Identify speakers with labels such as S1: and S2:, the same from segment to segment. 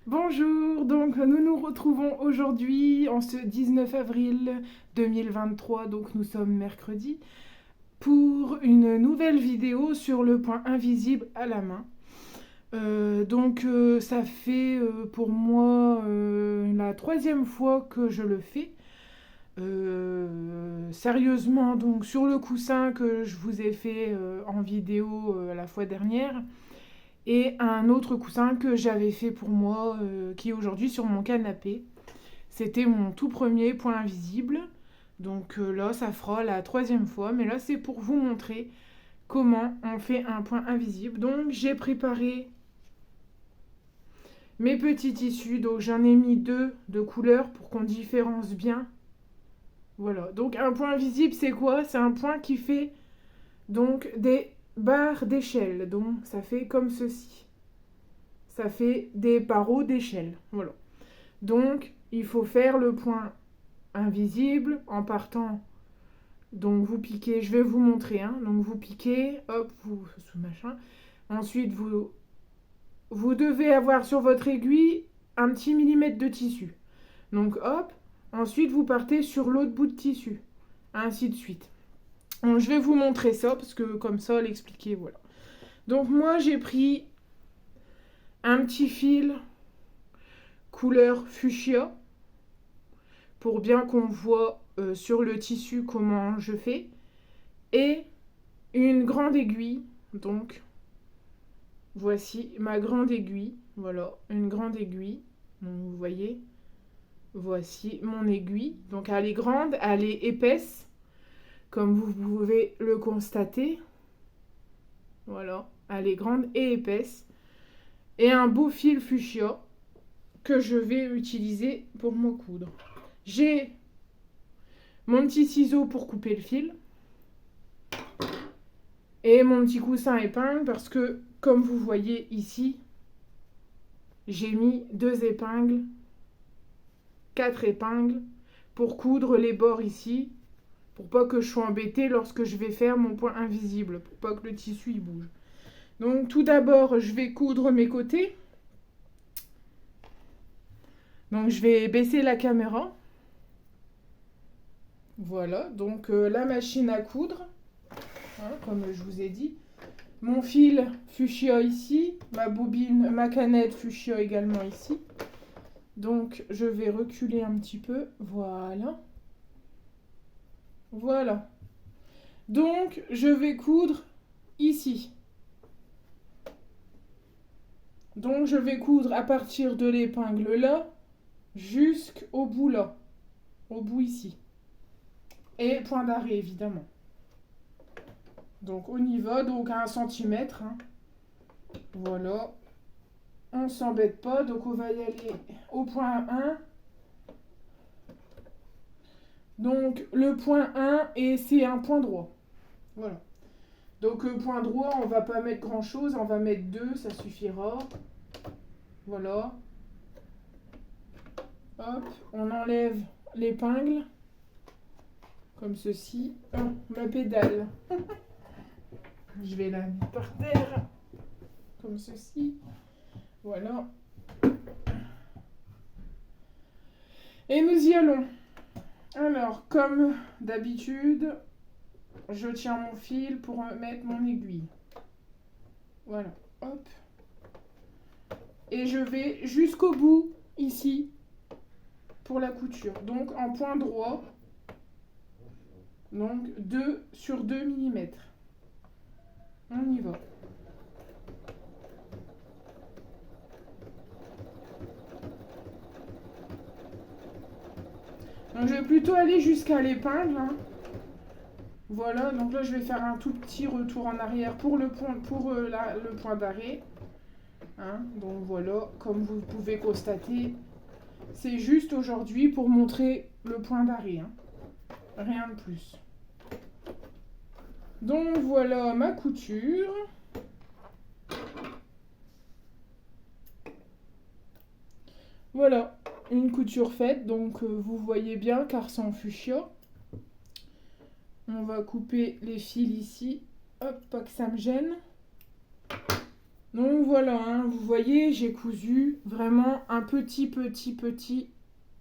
S1: Bonjour, donc nous nous retrouvons aujourd'hui en ce 19 avril 2023, donc nous sommes mercredi, pour une nouvelle vidéo sur le point invisible à la main. Ça fait pour moi la troisième fois que je le fais. Sérieusement, donc sur le coussin que je vous ai fait en vidéo la fois dernière, et un autre coussin que j'avais fait pour moi, qui est aujourd'hui sur mon canapé. C'était mon tout premier point invisible. Donc là, ça fera la troisième fois, mais là, c'est pour vous montrer comment on fait un point invisible. Donc j'ai préparé mes petits tissus, donc j'en ai mis deux de couleur pour qu'on différencie bien. Voilà, donc un point invisible, c'est quoi? C'est un point qui fait donc des barres d'échelle, donc ça fait comme ceci. Ça fait des barreaux d'échelle. Voilà. Donc, il faut faire le point invisible en partant. Donc, vous piquez, je vais vous montrer. Hein. Donc, vous piquez, hop, vous sous machin. Ensuite, vous devez avoir sur votre aiguille un petit millimètre de tissu. Donc, hop. Ensuite, vous partez sur l'autre bout de tissu. Ainsi de suite. Donc, je vais vous montrer ça parce que comme ça, l'expliquer, voilà. Donc, moi, j'ai pris un petit fil couleur fuchsia pour bien qu'on voit sur le tissu comment je fais. Et une grande aiguille, donc voici ma grande aiguille, voilà, une grande aiguille, donc vous voyez, voici mon aiguille, donc elle est grande, elle est épaisse, comme vous pouvez le constater, voilà, elle est grande et épaisse, et un beau fil fuchsia que je vais utiliser pour me coudre. J'ai mon petit ciseau pour couper le fil, et mon petit coussin épingle parce que, comme vous voyez ici, j'ai mis 2 épingles, 4 épingles pour coudre les bords ici, pour pas que je sois embêtée lorsque je vais faire mon point invisible, pour pas que le tissu il bouge. Donc tout d'abord, je vais coudre mes côtés. Donc je vais baisser la caméra. Voilà, donc la machine à coudre, hein, comme je vous ai dit. Mon fil fuchsia ici, ma bobine, ma canette fuchsia également ici. Donc je vais reculer un petit peu, voilà. Voilà. Donc je vais coudre ici. Donc je vais coudre à partir de l'épingle là, jusqu'au bout là, au bout ici. Et point d'arrêt évidemment. Donc on y va, donc à 1 centimètre. Hein. Voilà. On s'embête pas, donc on va y aller au point 1. Donc le point 1 et c'est un point droit. Voilà. Donc point droit, on va pas mettre grand chose, on va mettre 2, ça suffira. Voilà. Hop, on enlève l'épingle. Comme ceci. Oh, ma pédale. Je vais la mettre par terre. Comme ceci. Voilà. Et nous y allons. Alors, comme d'habitude, je tiens mon fil pour mettre mon aiguille. Voilà. Hop. Et je vais jusqu'au bout, ici, pour la couture. Donc, en point droit. Donc, 2 sur 2 mm. On y va. Donc, je vais plutôt aller jusqu'à l'épingle. Hein. Voilà, donc là, je vais faire un tout petit retour en arrière pour le point d'arrêt. Hein, donc voilà, comme vous pouvez constater, c'est juste aujourd'hui pour montrer le point d'arrêt. Hein. Rien de plus. Donc voilà ma couture. Voilà, une couture faite, donc vous voyez bien car c'est en fuchsia. On va couper les fils ici, hop, pas que ça me gêne. Donc voilà, hein, vous voyez, j'ai cousu vraiment un petit.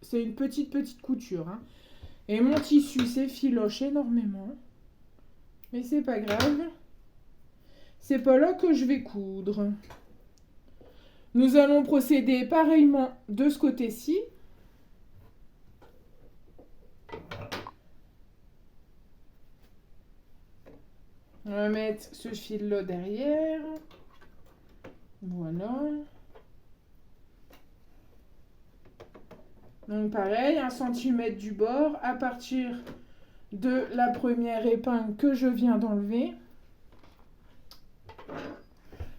S1: C'est une petite couture. Hein. Et mon tissu s'effiloche énormément. Mais c'est pas grave. C'est pas là que je vais coudre. Nous allons procéder pareillement de ce côté-ci. On va mettre ce fil-là derrière. Voilà. Donc pareil, 1 cm du bord à partir de la première épingle que je viens d'enlever.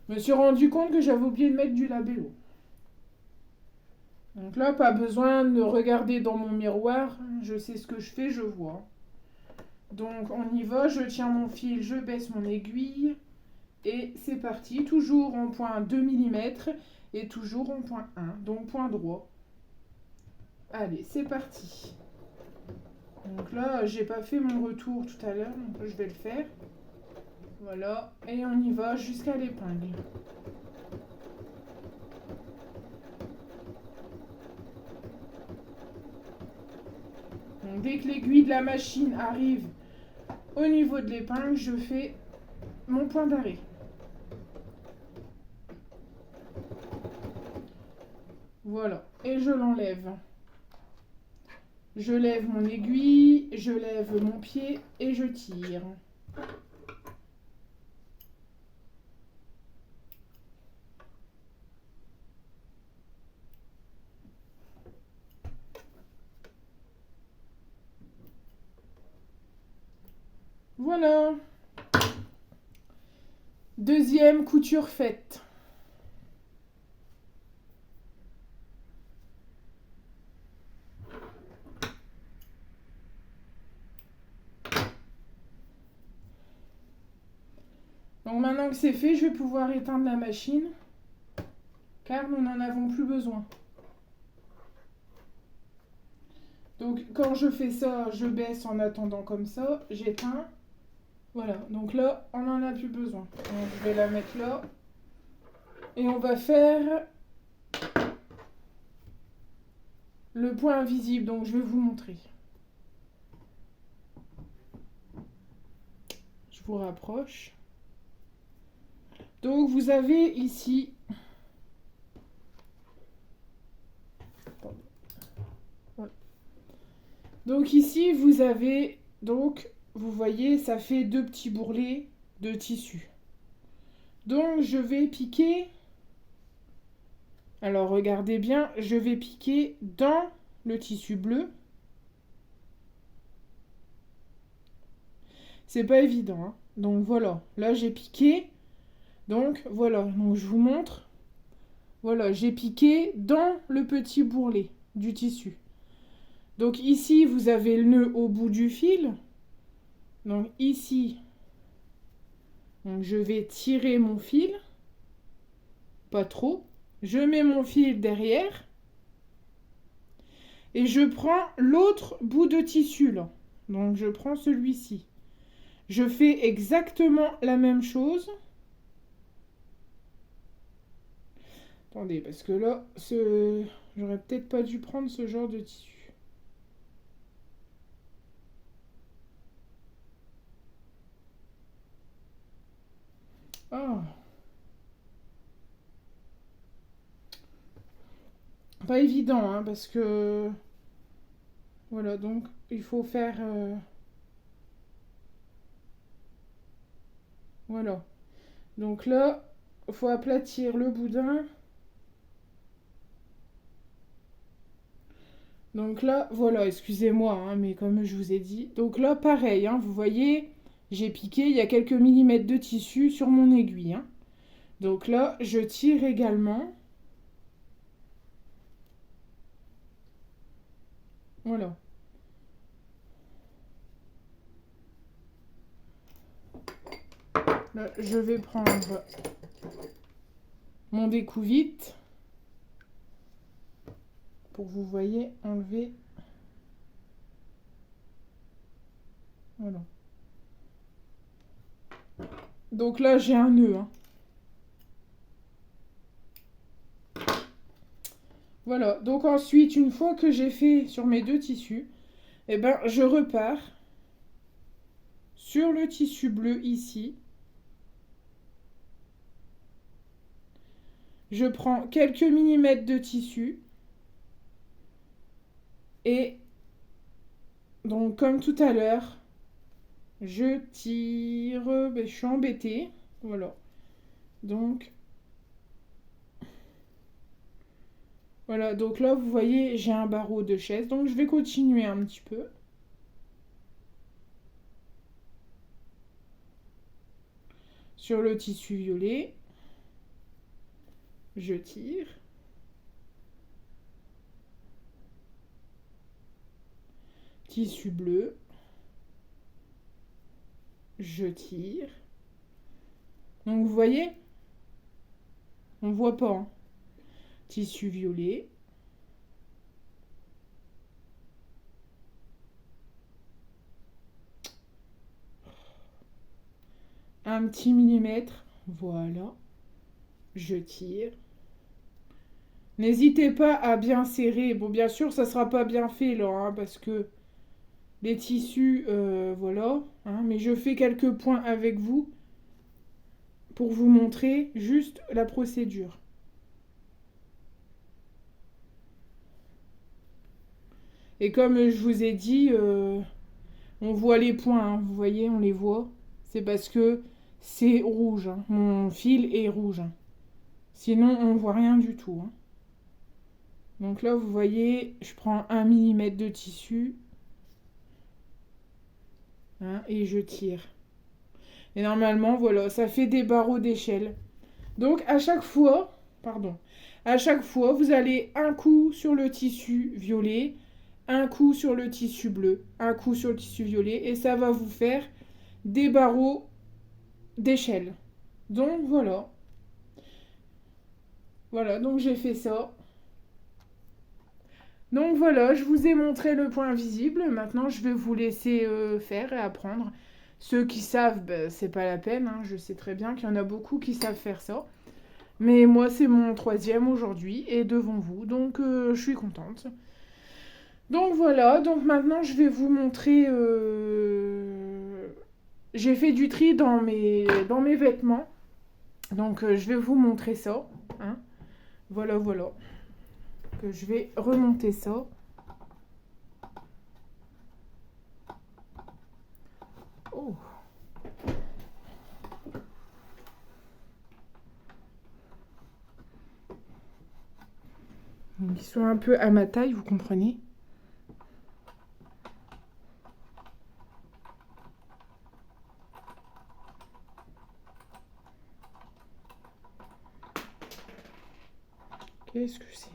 S1: Je me suis rendu compte que j'avais oublié de mettre du labello. Donc là, pas besoin de regarder dans mon miroir. Je sais ce que je fais, je vois. Donc on y va, je tiens mon fil, je baisse mon aiguille. Et c'est parti, toujours en point 2 mm et toujours en point 1, donc point droit. Allez, c'est parti. Donc là, j'ai pas fait mon retour tout à l'heure, donc je vais le faire. Voilà, et on y va jusqu'à l'épingle. Donc dès que l'aiguille de la machine arrive au niveau de l'épingle, je fais mon point d'arrêt. Voilà, et je l'enlève. Je lève mon aiguille, je lève mon pied et je tire. Voilà. Deuxième couture faite. Donc maintenant que c'est fait, je vais pouvoir éteindre la machine, car nous n'en avons plus besoin. Donc quand je fais ça, je baisse en attendant comme ça, j'éteins. Voilà, donc là, on n'en a plus besoin. Donc je vais la mettre là. Et on va faire le point invisible, donc je vais vous montrer. Je vous rapproche. Donc vous avez ici... Donc ici, vous avez, donc, vous voyez, ça fait 2 petits bourrelets de tissu. Donc je vais piquer... Alors regardez bien, je vais piquer dans le tissu bleu. C'est pas évident, hein. Donc voilà, là j'ai piqué. Donc voilà, donc je vous montre. Voilà, j'ai piqué dans le petit bourrelet du tissu. Donc ici, vous avez le nœud au bout du fil. Donc ici, donc je vais tirer mon fil. Pas trop. Je mets mon fil derrière. Et je prends l'autre bout de tissu là. Donc je prends celui-ci. Je fais exactement la même chose. Attendez, parce que là, j'aurais peut-être pas dû prendre ce genre de tissu. Ah. Pas évident, hein, parce que... Voilà, donc il faut faire... Voilà. Donc là, il faut aplatir le boudin. Donc là, voilà, excusez-moi, hein, mais comme je vous ai dit. Donc là, pareil, hein, vous voyez, j'ai piqué, il y a quelques millimètres de tissu sur mon aiguille. Hein. Donc là, je tire également. Voilà. Là, je vais prendre mon découvite pour vous voyez enlever. Voilà. Donc là, j'ai un nœud. Hein. Voilà, donc ensuite, une fois que j'ai fait sur mes deux tissus, eh ben, je repars sur le tissu bleu ici. Je prends quelques millimètres de tissu et donc comme tout à l'heure, je tire, ben, je suis embêtée, voilà. Donc voilà, donc là vous voyez j'ai un barreau de chaise, donc je vais continuer un petit peu. Sur le tissu violet, je tire. Tissu bleu, je tire. Donc vous voyez, on voit pas. Hein. Tissu violet. Un petit millimètre, voilà. Je tire. N'hésitez pas à bien serrer. Bon, bien sûr, ça sera pas bien fait là, hein, parce que les tissus, voilà. Hein, mais je fais quelques points avec vous pour vous montrer juste la procédure. Et comme je vous ai dit, on voit les points, hein, vous voyez, on les voit. C'est parce que c'est rouge, hein. Mon fil est rouge. Hein. Sinon, on voit rien du tout. Hein. Donc là, vous voyez, je prends 1 millimètre de tissu hein, et je tire. Et normalement, voilà, ça fait des barreaux d'échelle. Donc à chaque fois, vous allez un coup sur le tissu violet, un coup sur le tissu bleu, un coup sur le tissu violet, et ça va vous faire des barreaux d'échelle. Donc voilà. Voilà, donc j'ai fait ça. Donc voilà, je vous ai montré le point visible. Maintenant, je vais vous laisser faire et apprendre. Ceux qui savent, ben, c'est pas la peine. Hein. Je sais très bien qu'il y en a beaucoup qui savent faire ça. Mais moi, c'est mon troisième aujourd'hui et devant vous. Donc, je suis contente. Donc voilà, donc maintenant, je vais vous montrer... J'ai fait du tri dans mes vêtements. Donc, je vais vous montrer ça. Hein. Voilà, voilà. Que je vais remonter ça. Oh. Ils sont un peu à ma taille, vous comprenez? Qu'est-ce que c'est?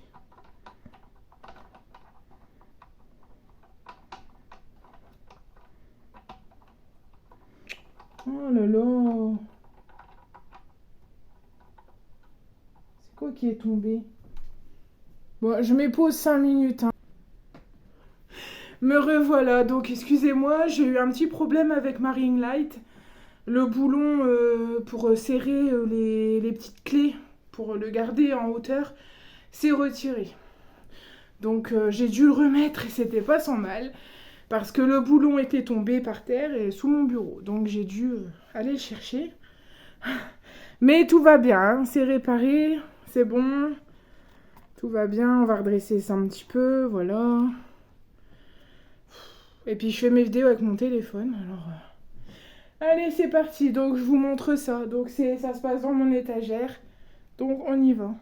S1: Oh là là! C'est quoi qui est tombé? Bon, je me pose 5 minutes. Hein. Me revoilà, donc excusez-moi, j'ai eu un petit problème avec ma ring light. Le boulon pour serrer les petites clés, pour le garder en hauteur, s'est retiré. Donc j'ai dû le remettre et c'était pas sans mal. Parce que le boulon était tombé par terre et sous mon bureau. Donc j'ai dû aller le chercher. Mais tout va bien, hein, c'est réparé, c'est bon. Tout va bien, on va redresser ça un petit peu, voilà. Et puis je fais mes vidéos avec mon téléphone, alors... Allez, c'est parti, donc je vous montre ça. Donc ça se passe dans mon étagère. Donc on y va.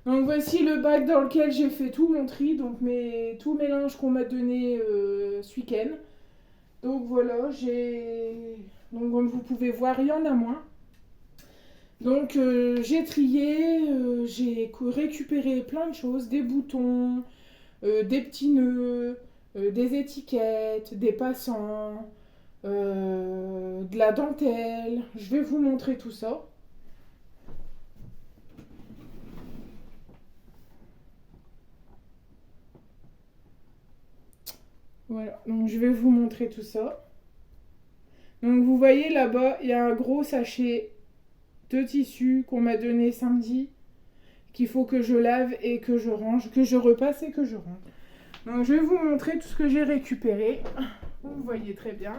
S1: Donc voici le bac dans lequel j'ai fait tout mon tri, donc tous mes linges qu'on m'a donné ce week-end. Donc voilà, donc comme vous pouvez voir, il y en a moins. Donc j'ai trié, j'ai récupéré plein de choses, des boutons, des petits nœuds, des étiquettes, des passants, de la dentelle. Je vais vous montrer tout ça. Voilà, donc je vais vous montrer tout ça. Donc vous voyez là-bas, il y a un gros sachet de tissu qu'on m'a donné samedi, qu'il faut que je lave et que je range, que je repasse et que je range. Donc je vais vous montrer tout ce que j'ai récupéré. Vous voyez très bien.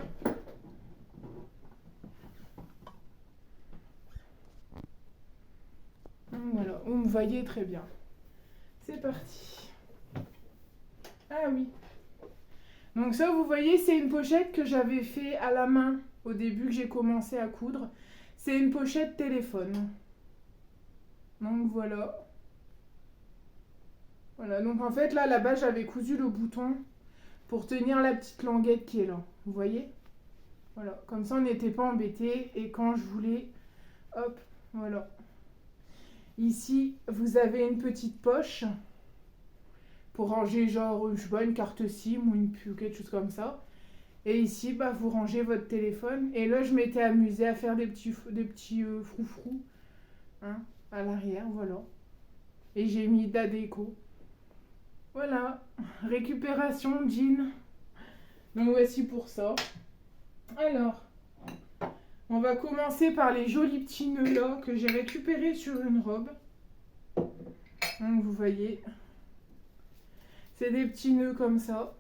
S1: Voilà, vous me voyez très bien. C'est parti. Ah oui. Donc ça, vous voyez, c'est une pochette que j'avais fait à la main au début que j'ai commencé à coudre. C'est une pochette téléphone. Donc voilà. Voilà, donc en fait, là, là-bas, j'avais cousu le bouton pour tenir la petite languette qui est là. Vous voyez? Voilà, comme ça, on n'était pas embêté. Et quand je voulais, hop, voilà. Ici, vous avez une petite poche pour ranger genre, je sais pas, une carte SIM ou quelque chose comme ça. Et ici, bah, vous rangez votre téléphone. Et là, je m'étais amusée à faire des petits froufrous hein, à l'arrière, voilà. Et j'ai mis de la déco. Voilà, récupération jean. Donc voici pour ça. Alors, on va commencer par les jolis petits nœuds là que j'ai récupérés sur une robe. Donc vous voyez, c'est des petits nœuds comme ça,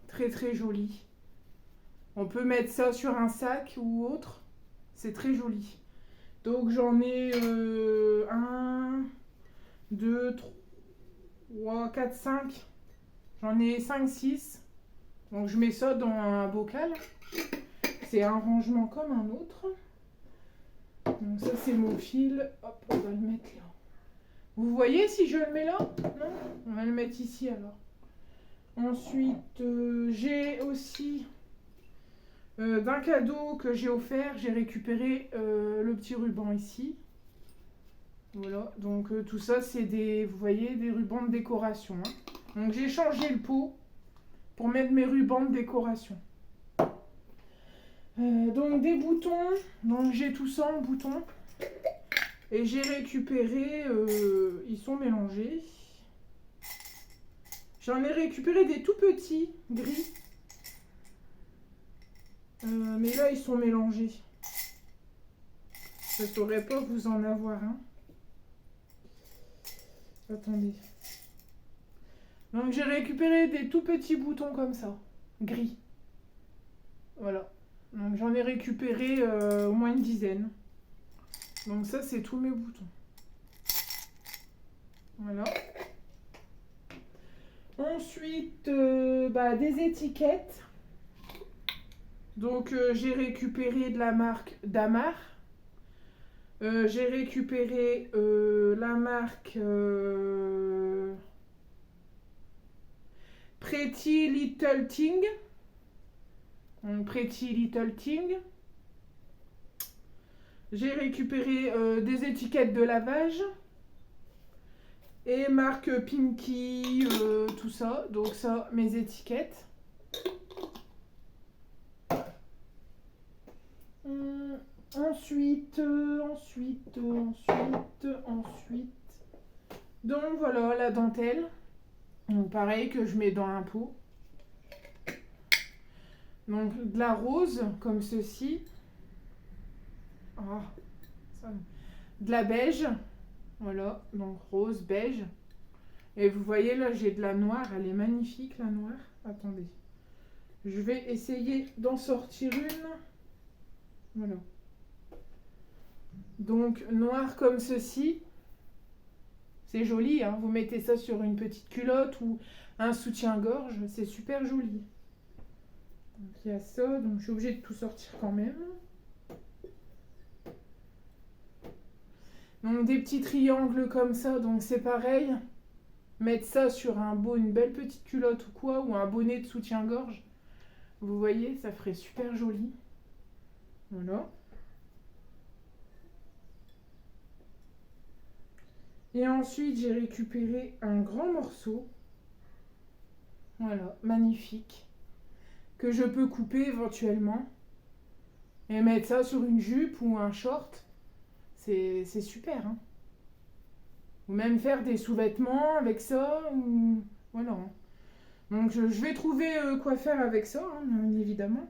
S1: très très jolis. On peut mettre ça sur un sac ou autre, c'est très joli. Donc j'en ai 1, 2, 3, 4, 5. J'en ai 5, 6. Donc je mets ça dans un bocal. C'est un rangement comme un autre. Donc ça c'est mon fil. Hop, on va le mettre là. Vous voyez si je le mets là? Non? On va le mettre ici alors. Ensuite, j'ai aussi d'un cadeau que j'ai offert, j'ai récupéré le petit ruban ici. Voilà, donc tout ça c'est des, vous voyez, des rubans de décoration. Hein. Donc j'ai changé le pot pour mettre mes rubans de décoration. Donc des boutons, donc j'ai tout ça en boutons. Et j'ai récupéré, ils sont mélangés. J'en ai récupéré des tout petits, gris. Mais là ils sont mélangés. Je ne saurais pas vous en avoir un. Attendez. Donc j'ai récupéré des tout petits boutons comme ça, gris. Voilà. Donc j'en ai récupéré au moins une dizaine. Donc ça c'est tous mes boutons. Voilà. Ensuite, des étiquettes. Donc j'ai récupéré de la marque Damar. J'ai récupéré la marque Pretty Little Thing. Pretty Little Thing. J'ai récupéré des étiquettes de lavage. Et marque Pinky, tout ça. Donc ça, mes étiquettes. Ensuite. Donc voilà, la dentelle. Donc pareil que je mets dans un pot. Donc de la rose, comme ceci. De la beige. Voilà, donc rose, beige. Et vous voyez là, j'ai de la noire. Elle est magnifique, la noire. Attendez. Je vais essayer d'en sortir une. Voilà. Donc noir comme ceci. C'est joli, hein. Vous mettez ça sur une petite culotte ou un soutien-gorge. C'est super joli. Donc il y a ça. Donc je suis obligée de tout sortir quand même. Donc des petits triangles comme ça. Donc c'est pareil. Mettre ça sur une belle petite culotte ou quoi. Ou un bonnet de soutien-gorge. Vous voyez, ça ferait super joli. Voilà. Et ensuite, j'ai récupéré un grand morceau. Voilà, magnifique. Que je peux couper éventuellement. Et mettre ça sur une jupe ou un short. C'est super, hein. Ou même faire des sous-vêtements avec ça. Ou... Voilà. Donc je vais trouver quoi faire avec ça, hein, bien évidemment.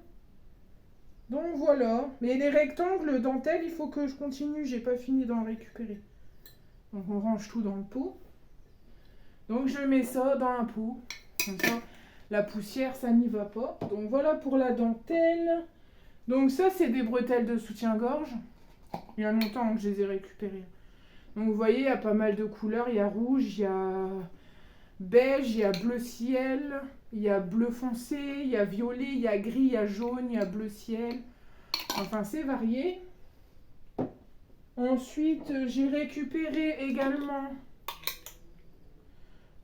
S1: Donc voilà. Mais les rectangles dentelle, il faut que je continue. J'ai pas fini d'en récupérer. Donc on range tout dans le pot. Donc je mets ça dans un pot. Comme ça, la poussière, ça n'y va pas. Donc voilà pour la dentelle. Donc ça, c'est des bretelles de soutien-gorge. Il y a longtemps que je les ai récupérées. Donc vous voyez, il y a pas mal de couleurs. Il y a rouge, il y a beige, il y a bleu ciel, il y a bleu foncé, il y a violet, il y a gris, il y a jaune, il y a bleu ciel. Enfin, c'est varié. Ensuite, j'ai récupéré également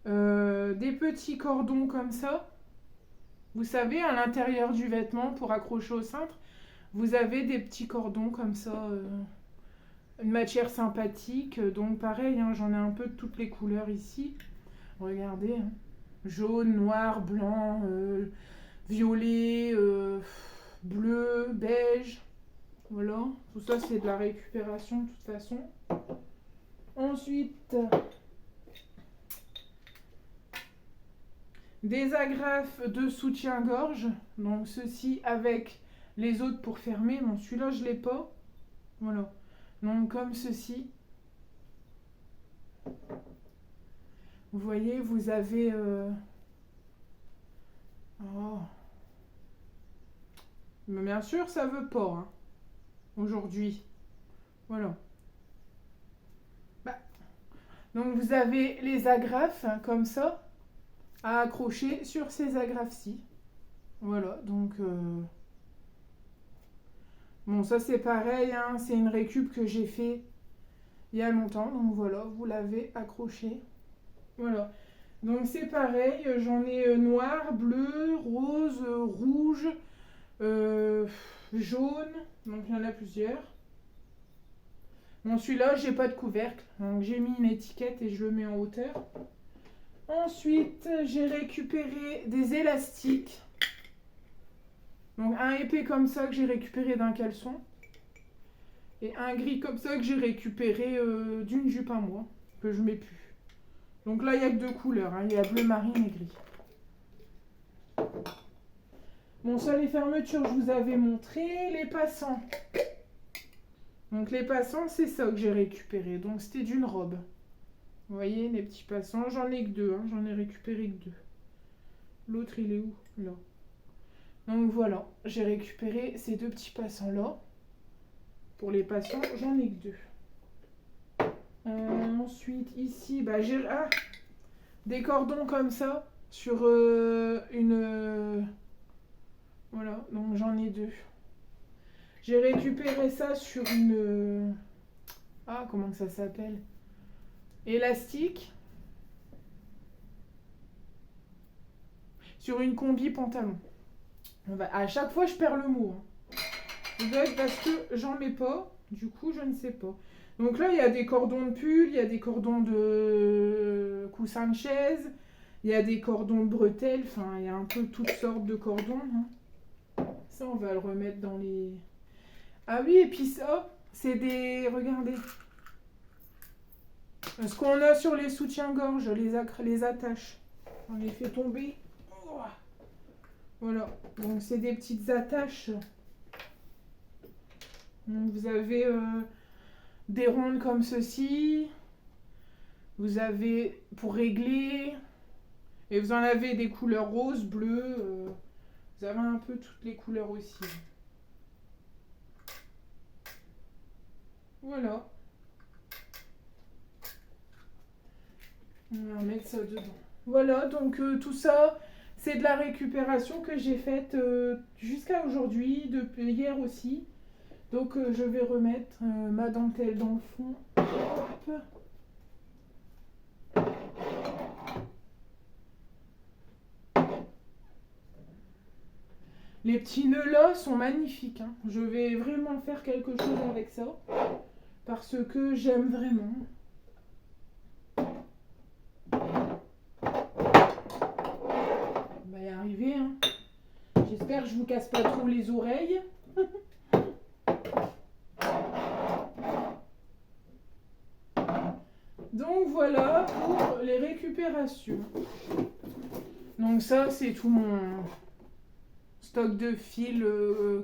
S1: des petits cordons comme ça. Vous savez, à l'intérieur du vêtement, pour accrocher au cintre, vous avez des petits cordons comme ça. Une matière sympathique. Donc pareil, hein, j'en ai un peu de toutes les couleurs ici. Regardez, hein. Jaune, noir, blanc, violet, bleu, beige. Voilà, tout ça c'est de la récupération de toute façon. Ensuite, des agrafes de soutien-gorge. Donc ceci avec les autres pour fermer. Bon, celui-là je l'ai pas. Voilà. Donc comme ceci. Vous voyez, vous avez... Oh. Mais bien sûr, ça veut pas, hein, aujourd'hui. Voilà. Bah. Donc vous avez les agrafes, hein, comme ça, à accrocher sur ces agrafes-ci. Voilà, donc... Bon, ça c'est pareil, hein, c'est une récup que j'ai fait il y a longtemps. Donc voilà, vous l'avez accroché. Voilà. Donc c'est pareil, j'en ai noir, bleu, rose, rouge, jaune. Donc il y en a plusieurs. Bon, celui-là, j'ai pas de couvercle. Donc j'ai mis une étiquette et je le mets en hauteur. Ensuite, j'ai récupéré des élastiques. Donc un épais comme ça que j'ai récupéré d'un caleçon. Et un gris comme ça que j'ai récupéré d'une jupe à moi. Que je mets plus. Donc là, il n'y a que deux couleurs. Hein. Il y a bleu marine et gris. Bon, ça, les fermetures, je vous avais montré. Les passants. Donc les passants, c'est ça que j'ai récupéré. Donc c'était d'une robe. Vous voyez, les petits passants. J'en ai que deux. Hein. J'en ai récupéré que deux. L'autre, il est où? Là. Donc voilà, j'ai récupéré ces deux petits passants-là. Pour les passants, j'en ai que deux. Ensuite, ici, bah, j'ai des cordons comme ça sur une... voilà, donc j'en ai deux. J'ai récupéré ça sur une... ah, comment que ça s'appelle? Élastique. Sur une combi pantalon. À chaque fois, je perds le mot. Hein. Peut-être parce que j'en mets pas. Du coup, je ne sais pas. Donc là, il y a des cordons de pull, il y a des cordons de coussin de chaise, il y a des cordons de bretelles. Enfin, il y a un peu toutes sortes de cordons. Hein. Ça, on va le remettre dans les... ah oui, et puis ça, c'est des... regardez. Ce qu'on a sur les soutiens-gorge, les attaches. On les fait tomber. Voilà, donc c'est des petites attaches. Donc vous avez des rondes comme ceci. Vous avez pour régler. Et vous en avez des couleurs roses, bleues. Vous avez un peu toutes les couleurs aussi. Voilà. On va mettre ça dedans. Voilà, donc tout ça... c'est de la récupération que j'ai faite jusqu'à aujourd'hui, depuis hier aussi. Donc je vais remettre ma dentelle dans le fond. Hop. Les petits nœuds là sont magnifiques. Hein. Je vais vraiment faire quelque chose avec ça. Parce que j'aime vraiment. On va y arriver. Hein. J'espère que je vous casse pas trop les oreilles. Donc voilà pour les récupérations. Donc ça c'est tout mon stock de fils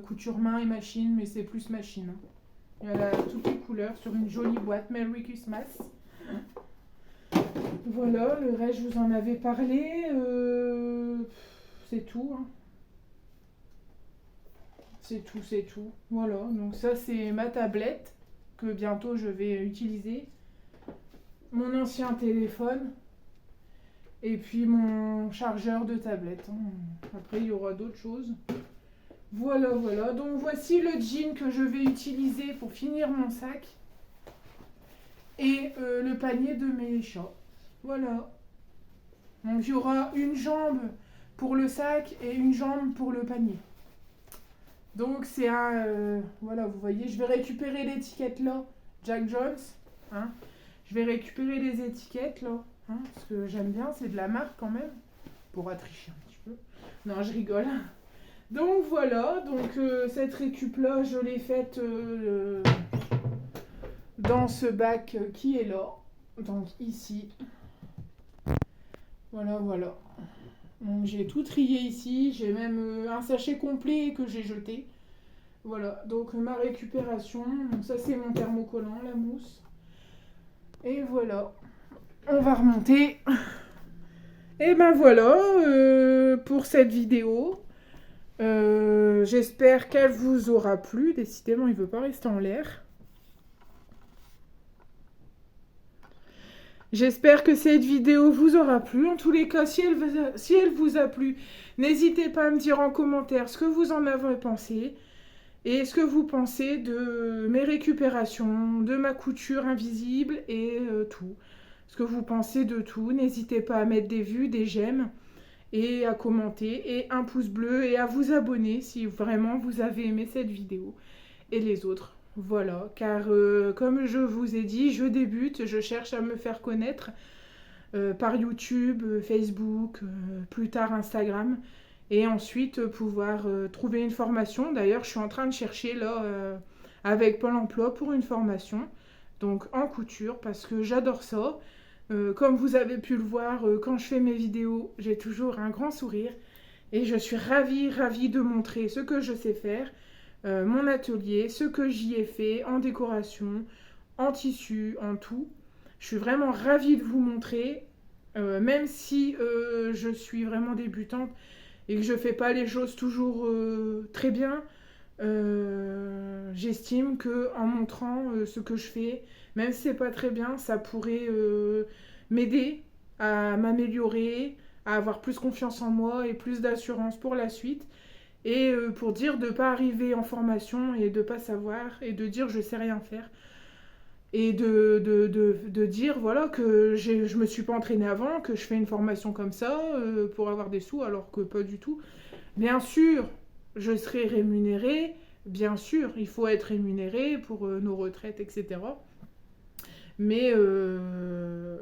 S1: couture main et machine, mais c'est plus machine. Il y a toutes les couleurs sur une jolie boîte. Merry Christmas. Voilà, le reste, je vous en avais parlé. C'est tout. Hein. C'est tout. Voilà, donc ça, c'est ma tablette que bientôt je vais utiliser. Mon ancien téléphone. Et puis mon chargeur de tablette. Après, il y aura d'autres choses. Voilà. Donc voici le jean que je vais utiliser pour finir mon sac. Et le panier de mes chats. Voilà. Donc il y aura une jambe pour le sac et une jambe pour le panier. Donc c'est un... voilà, vous voyez, je vais récupérer l'étiquette là. Jack Jones. Hein. Je vais récupérer les étiquettes là. Hein, parce que j'aime bien, c'est de la marque quand même. Pour tricher un petit peu. Non, je rigole. Donc voilà, donc cette récup là, je l'ai faite dans ce bac qui est là. Donc ici. Voilà. Donc j'ai tout trié ici, j'ai même un sachet complet que j'ai jeté. Voilà, donc ma récupération. Donc ça c'est mon thermocollant, la mousse. Et voilà. On va remonter. Et ben voilà pour cette vidéo. J'espère qu'elle vous aura plu. Décidément, il ne veut pas rester en l'air. J'espère que cette vidéo vous aura plu. En tous les cas, si elle vous a plu, n'hésitez pas à me dire en commentaire ce que vous en avez pensé. Et ce que vous pensez de mes récupérations, de ma couture invisible et tout. Ce que vous pensez de tout. N'hésitez pas à mettre des vues, des j'aime et à commenter et un pouce bleu et à vous abonner si vraiment vous avez aimé cette vidéo et les autres. Voilà, car comme je vous ai dit, je débute, je cherche à me faire connaître par YouTube, Facebook, plus tard Instagram et ensuite pouvoir trouver une formation. D'ailleurs, je suis en train de chercher là avec Pôle emploi pour une formation, donc en couture parce que j'adore ça. Comme vous avez pu le voir, quand je fais mes vidéos, j'ai toujours un grand sourire et je suis ravie de montrer ce que je sais faire, mon atelier, ce que j'y ai fait en décoration, en tissu, en tout. Je suis vraiment ravie de vous montrer, même si je suis vraiment débutante et que je fais pas les choses toujours très bien. J'estime que en montrant ce que je fais, même si c'est pas très bien, ça pourrait m'aider à m'améliorer, à avoir plus confiance en moi et plus d'assurance pour la suite. Et pour dire de ne pas arriver en formation et de ne pas savoir et de dire je sais rien faire. Et de dire voilà que je me suis pas entraînée avant, que je fais une formation comme ça pour avoir des sous alors que pas du tout. Bien sûr, je serai rémunérée, bien sûr, il faut être rémunéré pour nos retraites, etc. Mais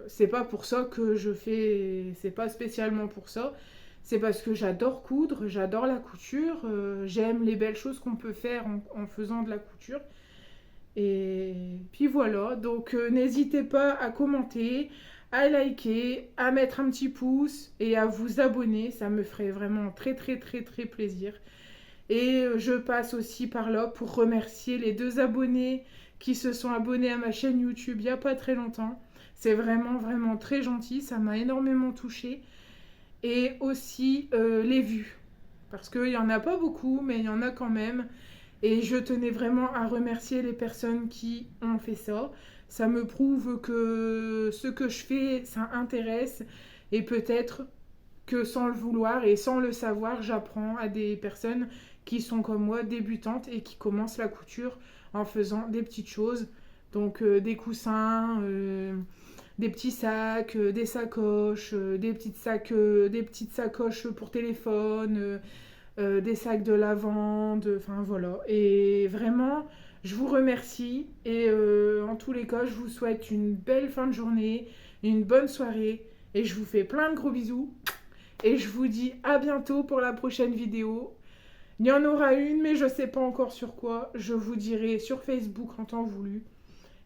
S1: c'est pas pour ça que je fais, c'est pas spécialement pour ça. C'est parce que j'adore coudre, j'adore la couture, j'aime les belles choses qu'on peut faire en faisant de la couture. Et puis voilà, donc n'hésitez pas à commenter, à liker, à mettre un petit pouce et à vous abonner, ça me ferait vraiment très plaisir. Et je passe aussi par là pour remercier les 2 abonnés qui se sont abonnés à ma chaîne YouTube il n'y a pas très longtemps. C'est vraiment très gentil, ça m'a énormément touchée. Et aussi les vues, parce qu'il n'y en a pas beaucoup, mais il y en a quand même. Et je tenais vraiment à remercier les personnes qui ont fait ça. Ça me prouve que ce que je fais, ça intéresse. Et peut-être que sans le vouloir et sans le savoir, j'apprends à des personnes qui sont comme moi, débutantes et qui commencent la couture en faisant des petites choses. Donc des coussins, des petits sacs, des sacoches, des petites sacoches pour téléphone, des sacs de lavande, enfin voilà. Et vraiment, je vous remercie et en tous les cas, je vous souhaite une belle fin de journée, une bonne soirée et je vous fais plein de gros bisous et je vous dis à bientôt pour la prochaine vidéo. Il y en aura une, mais je ne sais pas encore sur quoi. Je vous dirai sur Facebook en temps voulu.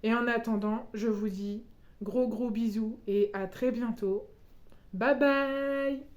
S1: Et en attendant, je vous dis gros bisous et à très bientôt. Bye bye!